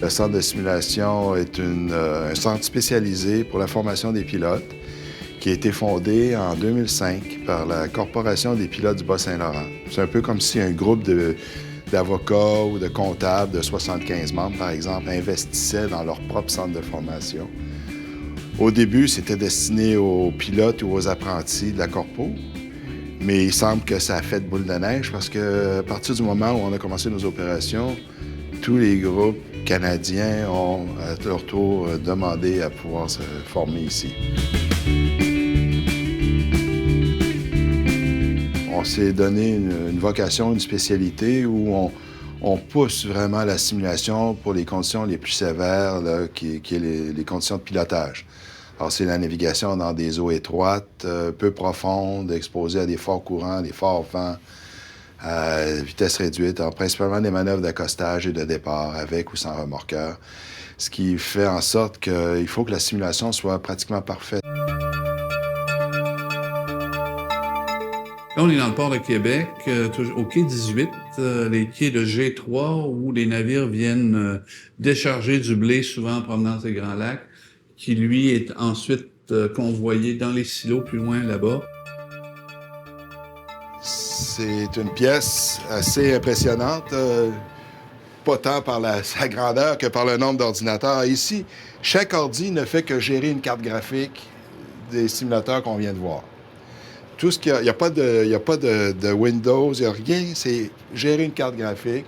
Le centre de simulation est un centre spécialisé pour la formation des pilotes qui a été fondé en 2005 par la Corporation des pilotes du Bas-Saint-Laurent. C'est un peu comme si un groupe d'avocats ou de comptables de 75 membres, par exemple, investissait dans leur propre centre de formation. Au début, c'était destiné aux pilotes ou aux apprentis de la Corpo, mais il semble que ça a fait de boule de neige parce qu'à partir du moment où on a commencé nos opérations, tous les groupes canadiens ont, à leur tour, demandé à pouvoir se former ici. On s'est donné une vocation, une spécialité où on pousse vraiment la simulation pour les conditions les plus sévères, là, qui est les conditions de pilotage. Alors, c'est la navigation dans des eaux étroites, peu profondes, exposées à des forts courants, des forts vents, à vitesse réduite, alors principalement des manœuvres d'accostage et de départ, avec ou sans remorqueur, ce qui fait en sorte qu'il faut que la simulation soit pratiquement parfaite. Là, on est dans le port de Québec, au quai 18, les quais de G3, où les navires viennent décharger du blé, souvent en provenance des Grands Lacs, qui, lui, est ensuite convoyé dans les silos plus loin là-bas. C'est une pièce assez impressionnante, pas tant par sa grandeur que par le nombre d'ordinateurs. Ici, chaque ordi ne fait que gérer une carte graphique des simulateurs qu'on vient de voir. Tout ce qu'il y a, il n'y a pas de Windows, il n'y a rien, c'est gérer une carte graphique.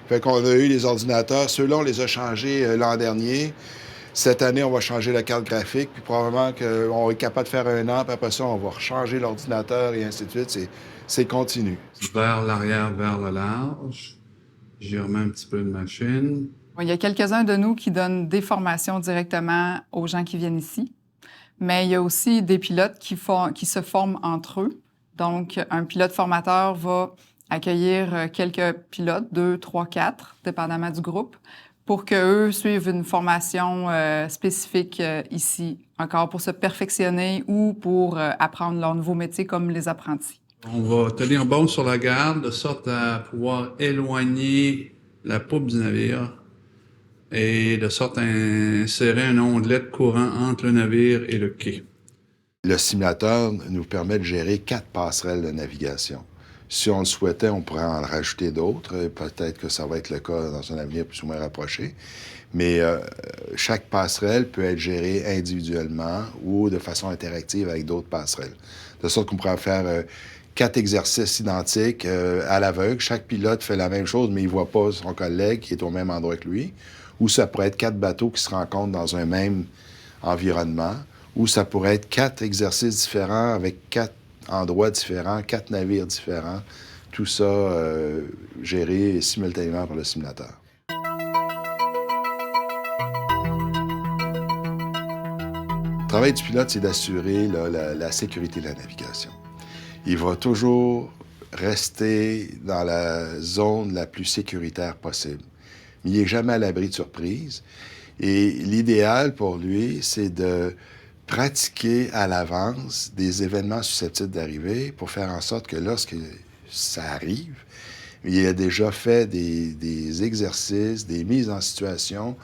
Fait qu'on a eu les ordinateurs, ceux-là, on les a changés l'an dernier. Cette année, on va changer la carte graphique, puis probablement qu'on est capable de faire un an, puis après ça, on va rechanger l'ordinateur et ainsi de suite. C'est continu. Vers l'arrière, vers le large. J'y remets un petit peu de machine. Il y a quelques-uns de nous qui donnent des formations directement aux gens qui viennent ici. Mais il y a aussi des pilotes qui se forment entre eux. Donc, un pilote formateur va accueillir quelques pilotes, 2, 3, 4, dépendamment du groupe, pour qu'eux suivent une formation spécifique ici, encore pour se perfectionner ou pour apprendre leur nouveau métier comme les apprentis. On va tenir bon sur la garde, de sorte à pouvoir éloigner la poupe du navire et de sorte à insérer un ondelet de courant entre le navire et le quai. Le simulateur nous permet de gérer 4 passerelles de navigation. Si on le souhaitait, on pourrait en rajouter d'autres. Peut-être que ça va être le cas dans un avenir plus ou moins rapproché. Mais chaque passerelle peut être gérée individuellement ou de façon interactive avec d'autres passerelles. De sorte qu'on pourrait faire 4 exercices identiques à l'aveugle. Chaque pilote fait la même chose, mais il ne voit pas son collègue qui est au même endroit que lui. Ou ça pourrait être 4 bateaux qui se rencontrent dans un même environnement. Ou ça pourrait être 4 exercices différents avec 4 endroits différents, 4 navires différents. Tout ça géré simultanément par le simulateur. Le travail du pilote, c'est d'assurer la sécurité de la navigation. Il va toujours rester dans la zone la plus sécuritaire possible. Mais il n'est jamais à l'abri de surprises. Et l'idéal pour lui, c'est de pratiquer à l'avance des événements susceptibles d'arriver pour faire en sorte que lorsque ça arrive, il a déjà fait des exercices, des mises en situation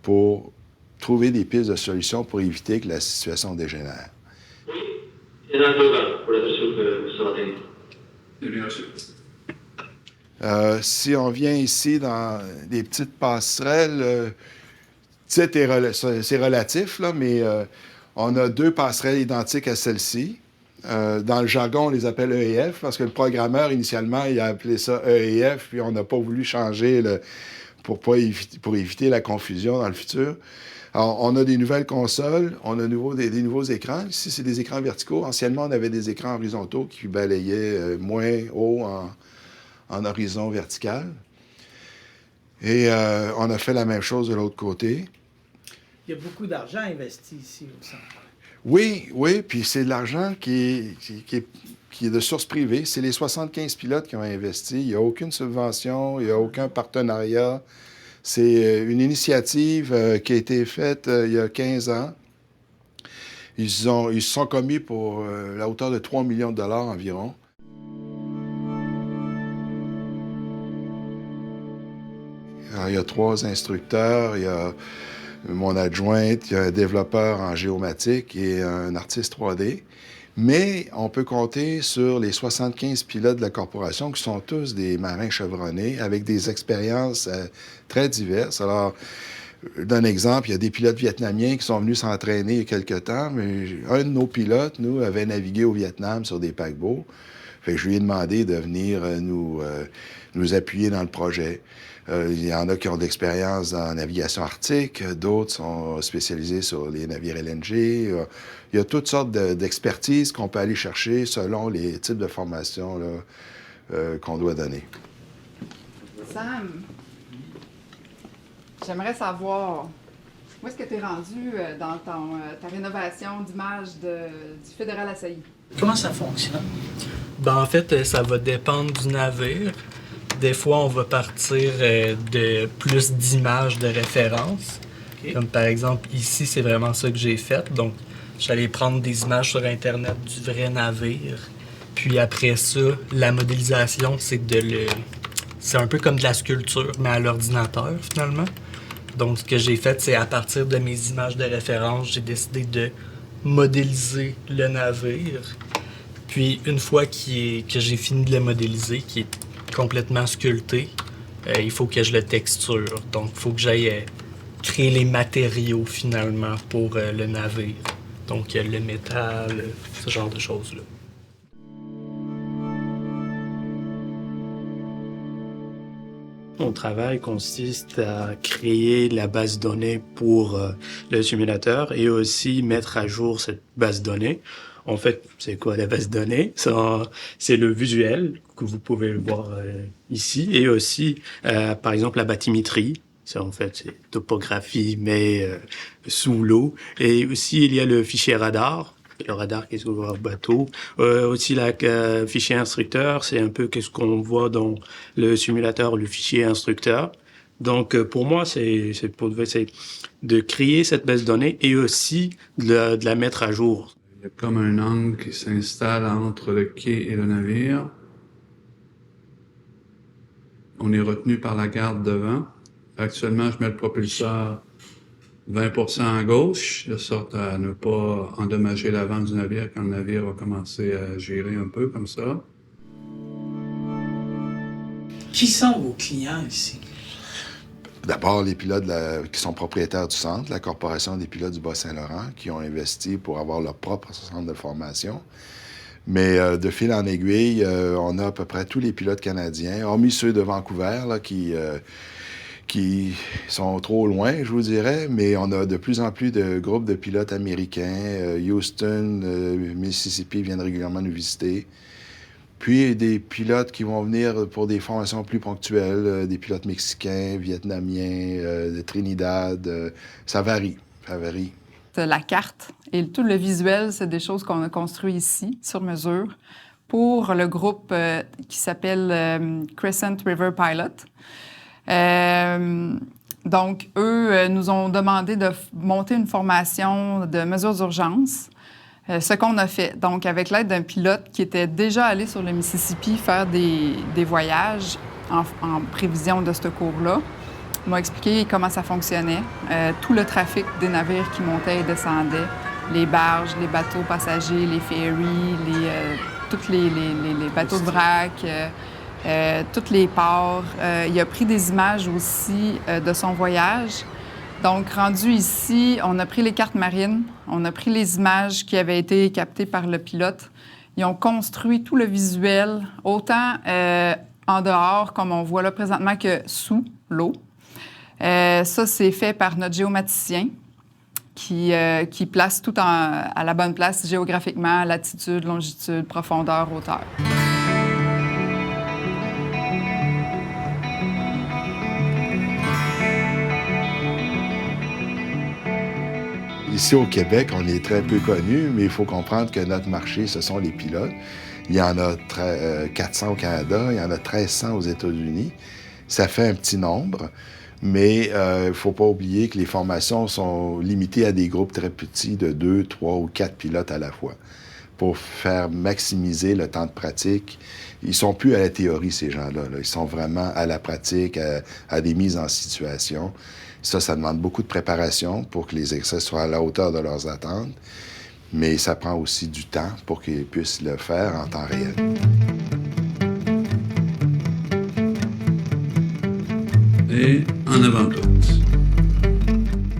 pour trouver des pistes de solutions pour éviter que la situation dégénère. Si on vient ici dans des petites passerelles, c'est relatif, là, mais on a 2 passerelles identiques à celle-ci. Dans le jargon, on les appelle EEF parce que le programmeur, initialement, il a appelé ça EEF, puis on n'a pas voulu changer pour éviter la confusion dans le futur. Alors, on a des nouvelles consoles, on a des nouveaux écrans. Ici, c'est des écrans verticaux. Anciennement, on avait des écrans horizontaux qui balayaient moins haut en horizon vertical. Et on a fait la même chose de l'autre côté. Il y a beaucoup d'argent investi ici au centre. Oui, puis c'est de l'argent qui est de source privée. C'est les 75 pilotes qui ont investi. Il n'y a aucune subvention, il n'y a aucun partenariat. C'est une initiative qui a été faite il y a 15 ans. Ils se sont commis pour la hauteur de 3 millions de dollars environ. Alors, il y a 3 instructeurs, il y a mon adjointe, il y a un développeur en géomatique et un artiste 3D. Mais on peut compter sur les 75 pilotes de la corporation qui sont tous des marins chevronnés avec des expériences très diverses. Alors, d'un exemple, il y a des pilotes vietnamiens qui sont venus s'entraîner il y a quelque temps, mais un de nos pilotes, nous, avait navigué au Vietnam sur des paquebots. Fait que je lui ai demandé de venir nous appuyer dans le projet. Il y en a qui ont de l'expérience en navigation arctique, d'autres sont spécialisés sur les navires LNG. Il y a toutes sortes d'expertises qu'on peut aller chercher selon les types de formations là, qu'on doit donner. Sam, j'aimerais savoir, où est-ce que tu es rendu dans ta rénovation d'image du Fédéral Assailly? Comment ça fonctionne? Ben, en fait, ça va dépendre du navire. Des fois, on va partir de plus d'images de référence. Okay. Comme par exemple, ici, c'est vraiment ça que j'ai fait. Donc, j'allais prendre des images sur Internet du vrai navire. Puis après ça, la modélisation, c'est un peu comme de la sculpture, mais à l'ordinateur, finalement. Donc, ce que j'ai fait, c'est à partir de mes images de référence, j'ai décidé de modéliser le navire. Puis, une fois que j'ai fini de le modéliser, qui est complètement sculpté, il faut que je le texture. Donc, il faut que j'aille créer les matériaux, finalement, pour le navire. Donc, le métal, ce genre de choses-là. Mon travail consiste à créer la base de données pour le simulateur et aussi mettre à jour cette base de données. En fait, c'est quoi la base de données? C'est le visuel que vous pouvez le voir ici et aussi, par exemple, la bathymétrie. Ça, en fait, c'est topographie, mais sous l'eau. Et aussi, il y a le fichier radar. Le radar qui est sur le bateau. Aussi, le fichier instructeur, c'est un peu ce qu'on voit dans le simulateur, le fichier instructeur. Donc, pour moi, c'est de créer cette base de données et aussi de la mettre à jour. Il y a comme un angle qui s'installe entre le quai et le navire. On est retenu par la garde devant. Actuellement, je mets le propulseur 20% à gauche, de sorte à ne pas endommager l'avant du navire quand le navire va commencer à girer un peu comme ça. Qui sont vos clients ici? D'abord, les pilotes qui sont propriétaires du centre, la Corporation des pilotes du Bas-Saint-Laurent, qui ont investi pour avoir leur propre centre de formation. Mais de fil en aiguille, on a à peu près tous les pilotes canadiens, hormis ceux de Vancouver, là, qui sont trop loin, je vous dirais, mais on a de plus en plus de groupes de pilotes américains. Houston, Mississippi viennent régulièrement nous visiter. Puis des pilotes qui vont venir pour des formations plus ponctuelles, des pilotes mexicains, vietnamiens, de Trinidad. Ça varie. La carte et tout le visuel, c'est des choses qu'on a construites ici, sur mesure, pour le groupe qui s'appelle Crescent River Pilot. Donc, eux nous ont demandé de monter une formation de mesures d'urgence, ce qu'on a fait. Donc, avec l'aide d'un pilote qui était déjà allé sur le Mississippi faire des voyages en prévision de ce cours-là, il m'a expliqué comment ça fonctionnait, tout le trafic des navires qui montaient et descendaient, les barges, les bateaux passagers, les ferries, tous les bateaux de vrac, tous les ports. Il a pris des images aussi de son voyage. Donc, rendu ici, on a pris les cartes marines, on a pris les images qui avaient été captées par le pilote. Ils ont construit tout le visuel, autant en dehors, comme on voit là présentement, que sous l'eau. Ça, c'est fait par notre géomaticien qui place tout à la bonne place géographiquement, latitude, longitude, profondeur, hauteur. Ici au Québec, on est très peu connu, mais il faut comprendre que notre marché, ce sont les pilotes. Il y en a 400 au Canada, il y en a 1300 aux États-Unis. Ça fait un petit nombre, mais il ne faut pas oublier que les formations sont limitées à des groupes très petits de 2, 3 ou 4 pilotes à la fois pour faire maximiser le temps de pratique. Ils ne sont plus à la théorie, ces gens-là. Ils sont vraiment à la pratique, à des mises en situation. Ça demande beaucoup de préparation pour que les exercices soient à la hauteur de leurs attentes, mais ça prend aussi du temps pour qu'ils puissent le faire en temps réel. Et en avant tout.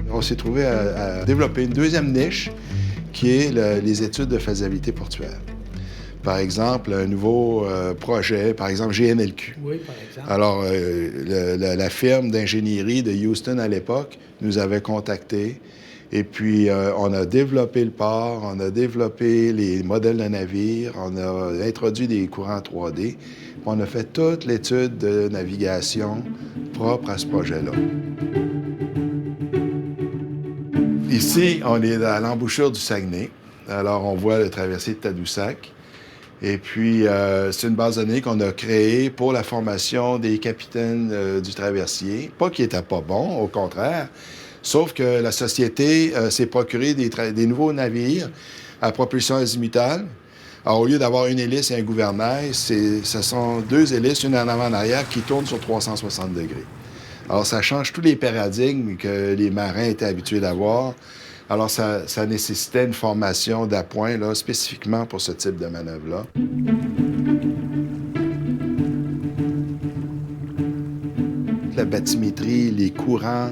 On s'est trouvé à développer une deuxième niche qui est les études de faisabilité portuaire. Par exemple, un nouveau projet, par exemple GNLQ. Oui, par exemple. Alors, la firme d'ingénierie de Houston à l'époque nous avait contactés. Et puis, on a développé le port, on a développé les modèles de navires, on a introduit des courants 3D. On a fait toute l'étude de navigation propre à ce projet-là. Ici, on est à l'embouchure du Saguenay. Alors, on voit le traversier de Tadoussac. Et puis, c'est une base de données qu'on a créée pour la formation des capitaines du traversier. Pas qu'ils n'étaient pas bons, au contraire. Sauf que la société s'est procuré des nouveaux navires à propulsion azimutale. Alors, au lieu d'avoir une hélice et un gouvernail, ce sont deux hélices, une en avant et en arrière, qui tournent sur 360 degrés. Alors, ça change tous les paradigmes que les marins étaient habitués d'avoir. Alors, ça nécessitait une formation d'appoint, là, spécifiquement pour ce type de manœuvre-là. La bathymétrie, les courants,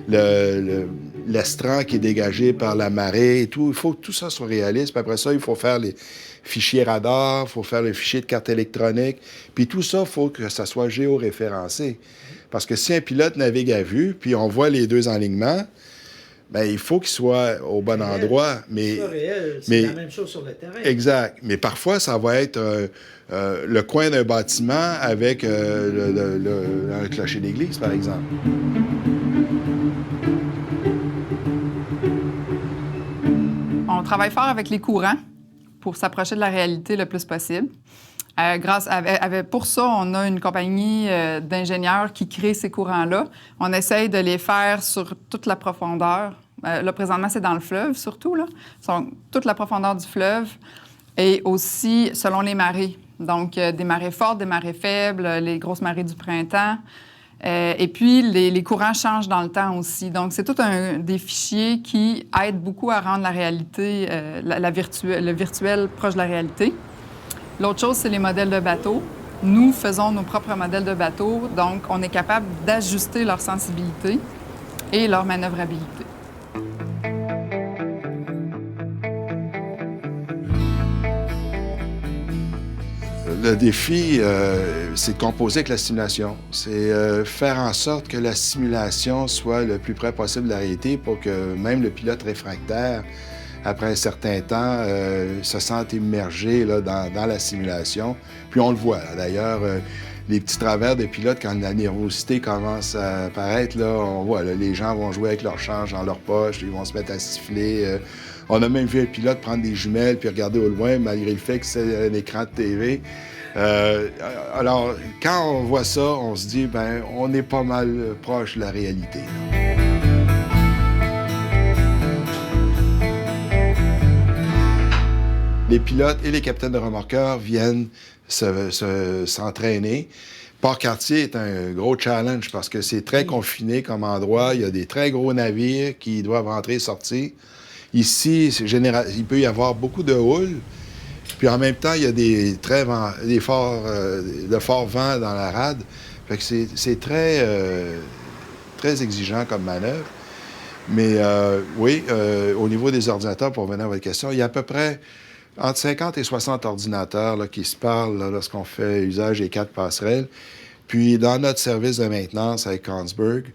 l'estran qui est dégagé par la marée et tout, il faut que tout ça soit réaliste. Puis après ça, il faut faire les fichiers radar, il faut faire les fichiers de carte électronique. Puis tout ça, il faut que ça soit géoréférencé. Parce que si un pilote navigue à vue, puis on voit les deux enlignements, bien, il faut qu'il soit au bon endroit. Mais c'est la même chose sur le terrain. Exact. Mais parfois, ça va être le coin d'un bâtiment avec un clocher d'église, par exemple. On travaille fort avec les courants pour s'approcher de la réalité le plus possible. Pour ça, on a une compagnie d'ingénieurs qui crée ces courants-là. On essaye de les faire sur toute la profondeur. Là, présentement, c'est dans le fleuve, surtout, là. Toute la profondeur du fleuve et aussi selon les marées. Donc, des marées fortes, des marées faibles, les grosses marées du printemps. Et puis, les courants changent dans le temps aussi. Donc, c'est tout des fichiers qui aident beaucoup à rendre la réalité, le virtuel proche de la réalité. L'autre chose, c'est les modèles de bateaux. Nous faisons nos propres modèles de bateaux, donc on est capable d'ajuster leur sensibilité et leur manœuvrabilité. Le défi, c'est de composer avec la simulation. C'est faire en sorte que la simulation soit le plus près possible de la réalité pour que même le pilote réfractaire, après un certain temps, se sente immergé là, dans la simulation. Puis on le voit, d'ailleurs, les petits travers de pilotes, quand la nervosité commence à apparaître, là, on voit, là, les gens vont jouer avec leur change dans leur poche, ils vont se mettre à siffler. On a même vu un pilote prendre des jumelles puis regarder au loin, malgré le fait que c'est un écran de TV. Alors, quand on voit ça, on se dit, ben, on est pas mal proche de la réalité. Les pilotes et les capitaines de remorqueurs viennent s'entraîner. Port-Cartier est un gros challenge parce que c'est très confiné comme endroit. Il y a des très gros navires qui doivent rentrer et sortir. Ici, il peut y avoir beaucoup de houle. Puis en même temps, il y a de forts vents dans la rade. Fait que c'est très exigeant comme manœuvre. Mais oui, au niveau des ordinateurs, pour revenir à votre question, il y a à peu près entre 50 et 60 ordinateurs là, qui se parlent là, lorsqu'on fait usage des 4 passerelles. Puis, dans notre service de maintenance avec Kongsberg,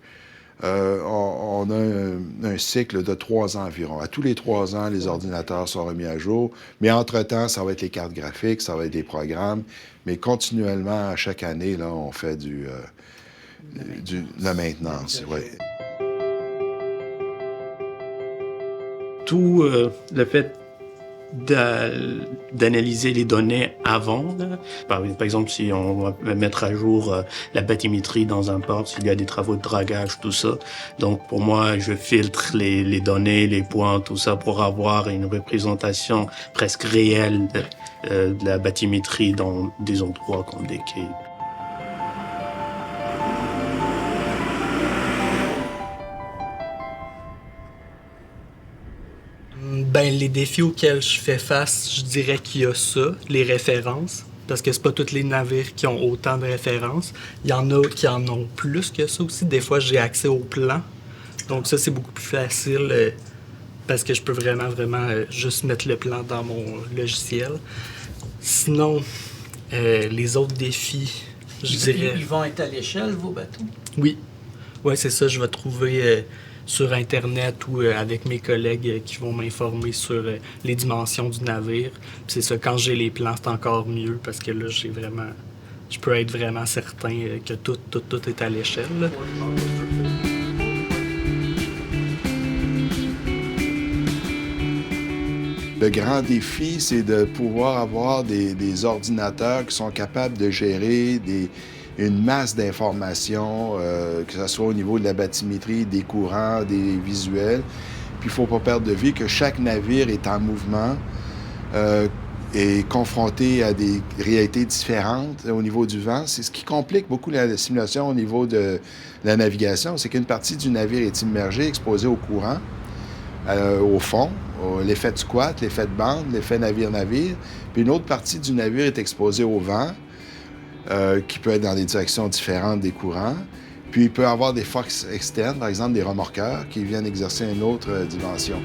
on a un cycle de 3 ans environ. À tous les 3 ans, les ordinateurs sont remis à jour. Mais entre-temps, ça va être les cartes graphiques, ça va être des programmes. Mais continuellement, à chaque année, là, on fait de la maintenance. Oui. Tout le fait d'analyser les données avant. Là. Par exemple, si on va mettre à jour la bathymétrie dans un port, s'il y a des travaux de dragage, tout ça. Donc, pour moi, je filtre les données, les points, tout ça, pour avoir une représentation presque réelle de la bathymétrie dans des endroits comme des quais. Ben, les défis auxquels je fais face, je dirais qu'il y a ça, les références. Parce que c'est pas tous les navires qui ont autant de références. Il y en a qui en ont plus que ça aussi. Des fois, j'ai accès au plan. Donc ça, c'est beaucoup plus facile parce que je peux vraiment juste mettre le plan dans mon logiciel. Sinon, les autres défis, je dirais... Ils vont être à l'échelle, vos bateaux? Oui. Oui, c'est ça. Je vais trouver... sur Internet ou avec mes collègues qui vont m'informer sur les dimensions du navire. Puis c'est ça, quand j'ai les plans, c'est encore mieux parce que là, je peux être vraiment certain que tout est à l'échelle. Le grand défi, c'est de pouvoir avoir des ordinateurs qui sont capables de gérer une masse d'informations, que ce soit au niveau de la bathymétrie, des courants, des visuels. Puis il ne faut pas perdre de vue que chaque navire est en mouvement, est confronté à des réalités différentes au niveau du vent. C'est ce qui complique beaucoup la simulation au niveau de la navigation, c'est qu'une partie du navire est immergée, exposée au courant, au fond, l'effet de squat, l'effet de bande, l'effet navire-navire. Puis une autre partie du navire est exposée au vent, qui peut être dans des directions différentes des courants. Puis il peut y avoir des forces externes, par exemple des remorqueurs, qui viennent exercer une autre dimension.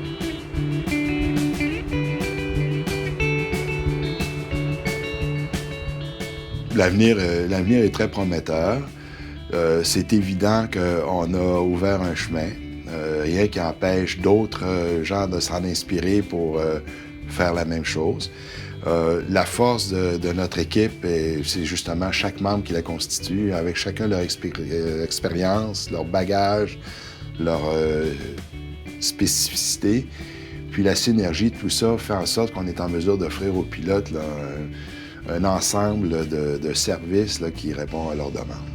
L'avenir est très prometteur. C'est évident qu'on a ouvert un chemin. Rien qui empêche d'autres gens de s'en inspirer pour faire la même chose. La force de notre équipe, c'est justement chaque membre qui la constitue, avec chacun leur expérience, leur bagage, leur spécificité. Puis la synergie de tout ça fait en sorte qu'on est en mesure d'offrir aux pilotes là, un ensemble de services là, qui répond à leurs demandes.